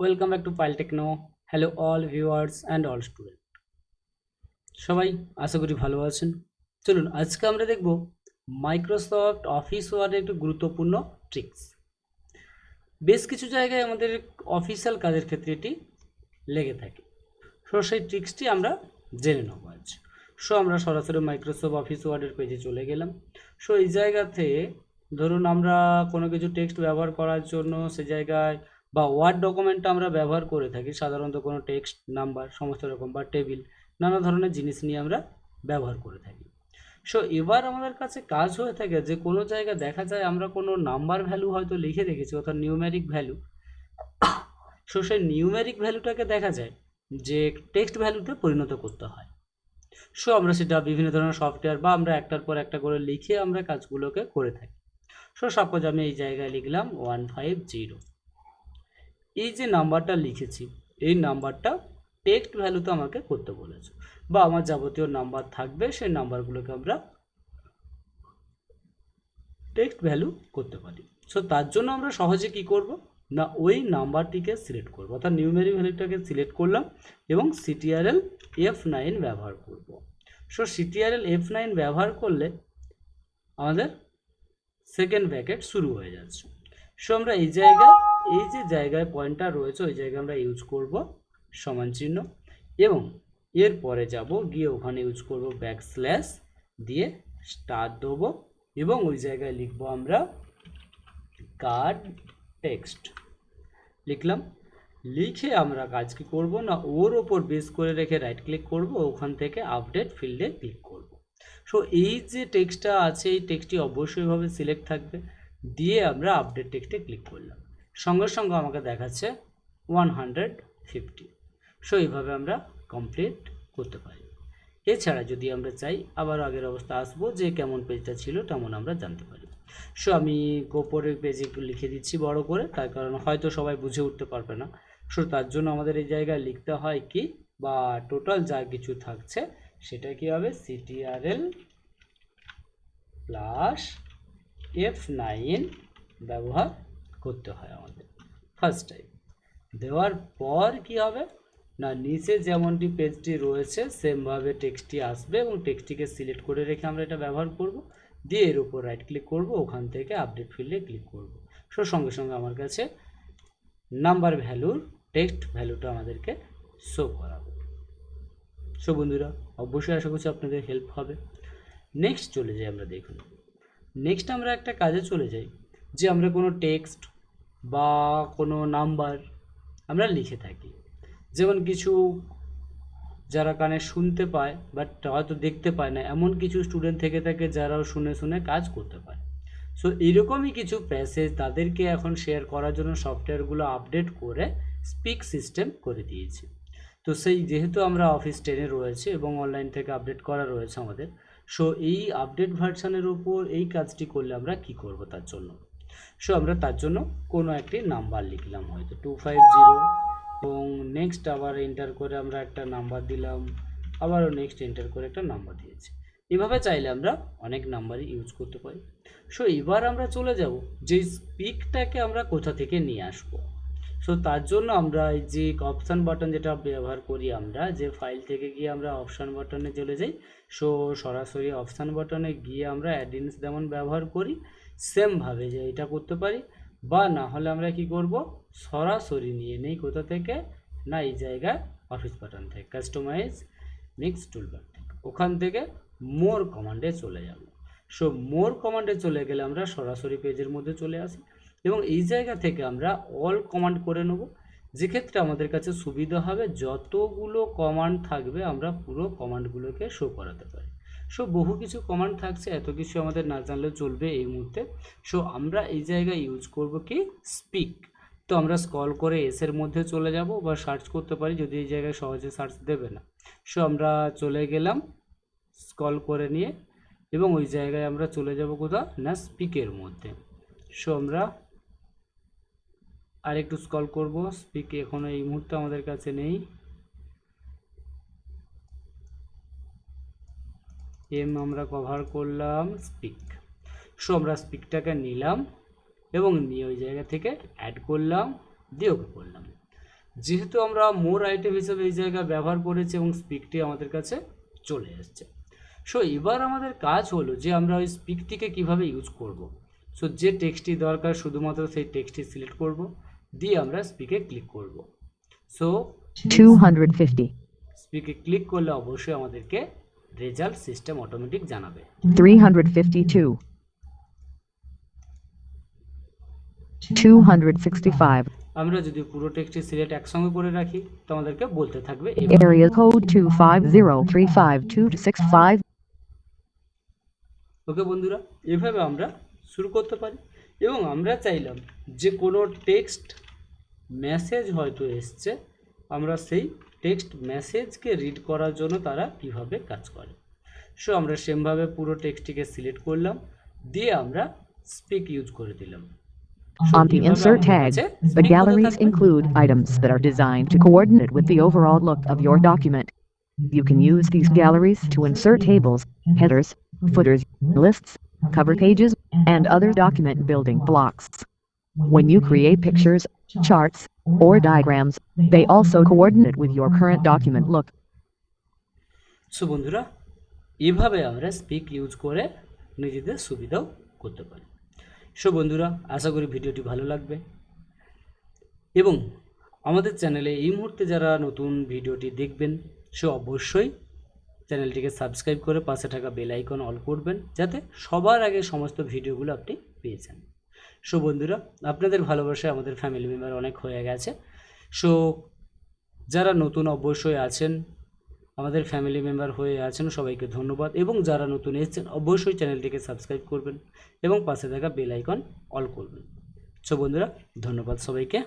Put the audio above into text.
Welcome back to Pile Techno. Hello all viewers and all student, সবাই আশা করি ভালো আছেন। চলুন আজকে আমরা দেখব মাইক্রোসফট অফিস ওয়ার্ডের একটি গুরুত্বপূর্ণ ট্রিক্স। বেশ কিছু জায়গায় আমাদের অফিসিয়াল কাজের ক্ষেত্রে এটি লেগে থাকে। সেই ট্রিক্সটি আমরা জেনে নেব আজ। আমরা সরাসরি মাইক্রোসফট অফিস ওয়ার্ডের পেজে চলে গেলাম। এই জায়গাতে ধরুন আমরা কোনো কিছু টেক্সট ব্যবহার করার জন্য সে জায়গায় বা ওয়ার্ড ডকুমেন্টটা আমরা ব্যবহার করে থাকি সাধারণত কোনো টেক্সট, নাম্বার সমস্ত রকম বা টেবিল নানা ধরনের জিনিস নিয়ে আমরা ব্যবহার করে থাকি। এবার আমাদের কাছে কাজ হয়ে থাকে যে কোনো জায়গায় দেখা যায় আমরা কোনো নাম্বার ভ্যালু হয়তো লিখে রেখেছি, অর্থাৎ নিউমেরিক ভ্যালু। সেই নিউমেরিক ভ্যালুটাকে দেখা যায় যে টেক্সট ভ্যালুতে পরিণত করতে হয়। আমরা সেটা বিভিন্ন ধরনের সফটওয়্যার বা আমরা একটার পর একটা করে লিখে আমরা কাজগুলোকে করে থাকি। সাপোজ আমি এই জায়গায় লিখলাম 150। এই যে নাম্বারটা লিখেছি এই নাম্বারটা টেক্সট ভ্যালুতে আমাকে করতে বলেছে, বা আমার যাবতীয় নাম্বার থাকবে সেই নাম্বারগুলোকে আমরা টেক্সট ভ্যালু করতে পারি। তার জন্য আমরা সহজে কি করব না, ওই নাম্বারটিকে সিলেক্ট করব, অর্থাৎ নিউমেরিক ভ্যালুটাকে সিলেক্ট করলাম এবং CTRL F9 ব্যবহার করব। CTRL F9 ব্যবহার করলে আমাদের সেকেন্ড ব্র্যাকেট শুরু হয়ে যাচ্ছে। আমরা এই যে জায়গায় পয়েন্টার রয়েছে ওই জায়গায় আমরা ইউজ করব সমান চিহ্ন, এবং এরপরে যাব গিয়ে ওখানে ইউজ করব ব্যাকস্ল্যাশ দিয়ে স্টার দেবো, এবং ওই জায়গায় লিখবো আমরা কার্ড টেক্সট লিখলাম। লিখে আমরা কাজ কি করব না, ওর ওপর বেস করে রেখে রাইট ক্লিক করব, ওখান থেকে আপডেট ফিল্ডে ক্লিক করব। এই যে টেক্সটটা আছে এই টেক্সটটি অবশ্যইভাবে সিলেক্ট থাকবে, দিয়ে আমরা আপডেট টেক্সটে ক্লিক করলাম, সঙ্গে সঙ্গে আমাকে দেখাচ্ছে 150। এইভাবে আমরা কমপ্লিট করতে পারি। এছাড়া যদি আমরা চাই আবার আগের অবস্থা আসবো, যে কেমন পেজটা ছিল তেমন আমরা জানতে পারি। আমি গোপরের পেজে একটু লিখে দিচ্ছি বড় করে, তার কারণ হয়তো সবাই বুঝে উঠতে পারবে না। তার জন্য আমাদের এই জায়গায় লিখতে হয় কি, বা টোটাল যা কিছু থাকছে সেটা কি হবে CTRL প্লাস F9 ব্যবহার করতে হয় আমাদের ফার্স্ট টাইম। দেওয়ার পর কি হবে না, নিচে যেমনটি পেজটি রয়েছে সেমভাবে টেক্সটটি আসবে, এবং টেক্সটটিকে সিলেক্ট করে রেখে আমরা এটা ব্যবহার করব, দিয়ে এর উপর রাইট ক্লিক করব, ওখান থেকে আপডেট ফিল্ডে ক্লিক করব। সঙ্গে সঙ্গে আমার কাছে নাম্বার ভ্যালুর টেক্সট ভ্যালুটা আমাদেরকে শো করাবে। বন্ধুরা অবশ্যই আশা করছি আপনাদের হেল্প হবে। নেক্সট চলে যাই আমরা, দেখুন নেক্সট আমরা একটা কাজে চলে যাই যে আমরা কোনো টেক্সট বা কোনো নাম্বার আমরা লিখে থাকি, যেমন কিছু যারা কানে শুনতে পায় বাট হয়তো দেখতে পায় না, এমন কিছু স্টুডেন্ট থেকে থাকে যারাও শুনে শুনে কাজ করতে পারে। এরকমই কিছু প্যাসেজ তাদেরকে এখন শেয়ার করার জন্য সফটওয়্যারগুলো আপডেট করে স্পিক সিস্টেম করে দিয়েছে। সেই যেহেতু আমরা অফিস 10-এ রয়েছে এবং অনলাইন থেকে আপডেট করা রয়েছে আমাদের, এই আপডেট ভার্সানের উপর এই কাজটি করলে আমরা কি করব তার জন্য, আমরা তার জন্য কোনো একটি নাম্বার লিখলাম, হয়তো 250, এবং নেক্সট আবার এন্টার করে আমরা একটা নাম্বার দিলাম, আবারও নেক্সট এন্টার করে একটা নাম্বার দিয়েছি। এভাবে চাইলে আমরা অনেক নাম্বারই ইউজ করতে পারি। এবার আমরা চলে যাব যে স্পিকটাকে আমরা কোথা থেকে নিয়ে আসবো। তার জন্য আমরা এই যে অপশান বাটন যেটা ব্যবহার করি, আমরা যে ফাইল থেকে গিয়ে আমরা অপশান বাটনে চলে যাই, সরাসরি অপশান বাটনে গিয়ে আমরা অ্যাডিন্স যেমন ব্যবহার করি সেমভাবে যে এটা করতে পারি, বা না হলে আমরা কি করব সরাসরি নিয়ে নেই কোথা থেকে না, এই জায়গায় অফিস বাটন থেকে কাস্টমাইজ মিক্স টুলবার থেকে, ওখান থেকে মোর কমান্ডে চলে যাব। মোর কমান্ডে চলে গেলে আমরা সরাসরি পেজের মধ্যে চলে আসি, এবং এই জায়গা থেকে আমরা অল কমান্ড করে নেব, যেক্ষেত্রে আমাদের কাছে সুবিধা হবে, যতগুলো কমান্ড থাকবে আমরা পুরো কমান্ডগুলোকে শো করাতে পারি। বহু কিছু কমান্ড থাকছে, এত কিছু আমাদের না জানলেও চলবে এই মুহূর্তে। আমরা এই জায়গায় ইউজ করব কি স্পিক। তো আমরা স্ক্রল করে এর মধ্যে চলে যাব বা সার্চ করতে পারি, যদি এই জায়গায় সহজে সার্চ দেবে না। আমরা চলে গেলাম স্ক্রল করে নিয়ে, এবং ওই জায়গায় আমরা চলে যাব কোথাও না স্পিকের মধ্যে। আমরা আর একটু স্ক্রল করব, স্পিক এখনো এই মুহূর্তে আমাদের কাছে নেই, আমরা কভার করলাম স্পিক। আমরা স্পিকটাকে নিলাম এবং নিয়ে ওই জায়গা থেকে অ্যাড করলাম, দিয়ে ওকে করলাম। যেহেতু আমরা মোর আইটেম হিসেবে এই জায়গায় ব্যবহার করেছি এবং স্পিকটি আমাদের কাছে চলে এসছে। সো এবার আমাদের কাজ হলো যে আমরা ওই স্পিকটিকে কিভাবে ইউজ করব। সো যে টেক্সটটি দরকার শুধুমাত্র সেই টেক্সটটি সিলেক্ট করব, দিয়ে আমরা স্পিকে ক্লিক করব। সো 250, স্পিকে ক্লিক করলে অবশ্যই আমাদেরকে রেজাল্ট সিস্টেম অটোমেটিক জানাবে। 352, 265, আমরা যদি পুরো টেক্সটটি সিলেক্ট একসঙ্গে করে রাখি তো আমাদেরকে বলতে থাকবে area code 250352665. ওকে বন্ধুরা, এভাবে আমরা শুরু করতে পারি। এবং আমরা চাইলাম যে কোনো টেক্সট মেসেজ হয়তো এসছে, আমরা সেই টেক্সট মেসেজকে রিড করার জন্য তারা কিভাবে কাজ করে। সো আমরা সেমভাবে পুরো টেক্সটটিকে সিলেক্ট করলাম, দিয়ে আমরা স্পিক ইউজ করে দিলাম। On the insert tag, the galleries include items that are designed to coordinate with the overall look of your document. You can use these galleries to insert tables, headers, footers, lists, cover pages, and other document building blocks. When you create pictures, charts, or diagrams, they also coordinate with your current document look. So বন্ধুরা, এভাবে আমরা speak use করে নিজেদের সুবিধাও করতে পারি। So বন্ধুরা, আশা করি ভিডিওটি ভালো লাগবে এবং আমাদের চ্যানেলে এই মুহূর্তে যারা নতুন ভিডিওটি দেখবেন সে অবশ্যই চ্যানেলটিকে সাবস্ক্রাইব করে পাশে থাকা বেল আইকন অল করবেন, যাতে সবার আগে সমস্ত ভিডিওগুলো আপনি পেয়ে যান। সো বন্ধুরা, আপনাদের ভালোবাসায় আমাদের ফ্যামিলি মেম্বার অনেক হয়ে গেছে। সো যারা নতুন অবশ্যই আছেন, আমাদের ফ্যামিলি মেম্বার হয়ে আছেন, সবাইকে ধন্যবাদ। এবং যারা নতুন এসেছেন অবশ্যই চ্যানেলটিকে সাবস্ক্রাইব করবেন এবং পাশে থাকা বেল আইকন অল করবেন। সো বন্ধুরা, ধন্যবাদ সবাইকে।